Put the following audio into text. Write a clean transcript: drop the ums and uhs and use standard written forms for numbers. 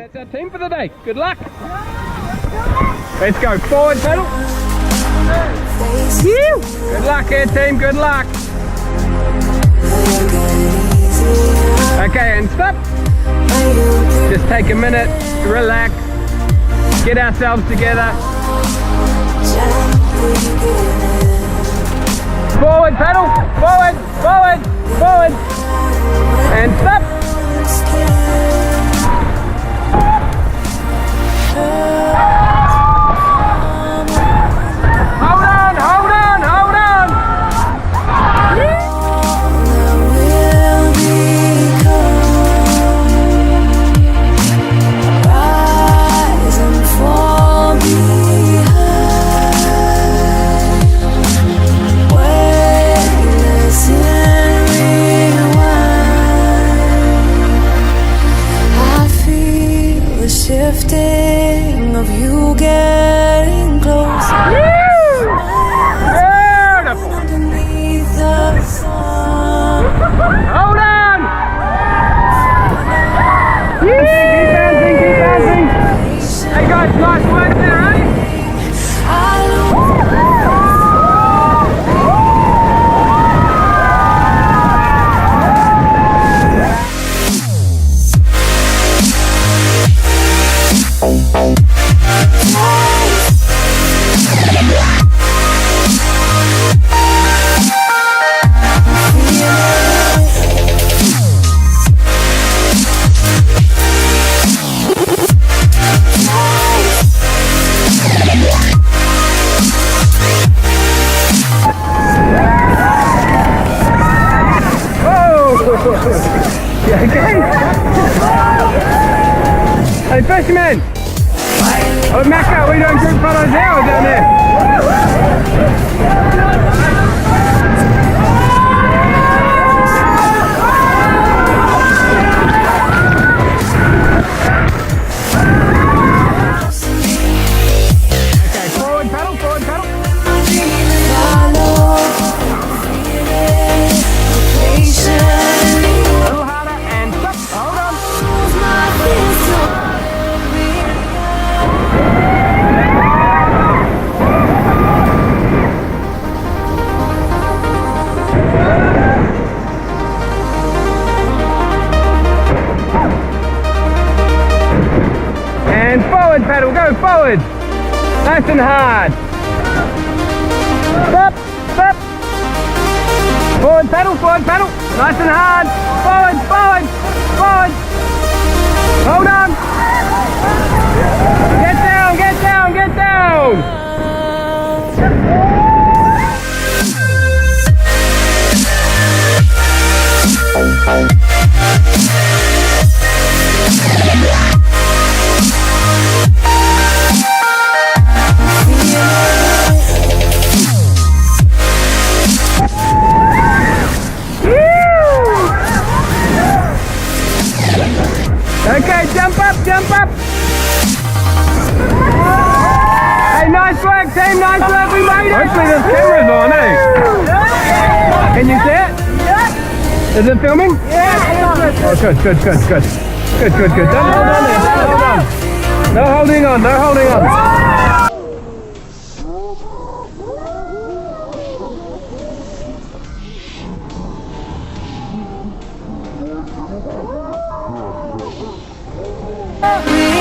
That's our team for the day. Good luck. Let's go. Forward pedal. Good luck here, team. Good luck. Okay, and stop. Just take a minute, relax, get ourselves together. Forward pedal. Forward, forward, forward. And stop. Hold on, hold on, hold on. Rise and fall behind. Weightless and rewind. I feel the shifting of you getting closer. Underneath the sun. Hold on. Keep bouncing, keep bouncing. Hey guys, nice work there, eh? You okay? Hey, fisherman! Oh, Macca, we doing group photos now down there? Okay, forward paddle, forward paddle. A little harder and stop. Hold on. And forward paddle, go forward. Nice and hard. Stop, stop. Forward paddle, nice and hard. Forward, forward, forward. Hold on. Get down, get down, get down. Okay, jump up, jump up. Hey, nice work, team, nice work, we made it. Hopefully there's cameras on, eh? Can you see it? Yeah. Is it filming? Yeah. Oh, good, good, good, good. Good, good, good. Don't hold on there, don't hold on. No holding on, no holding on. We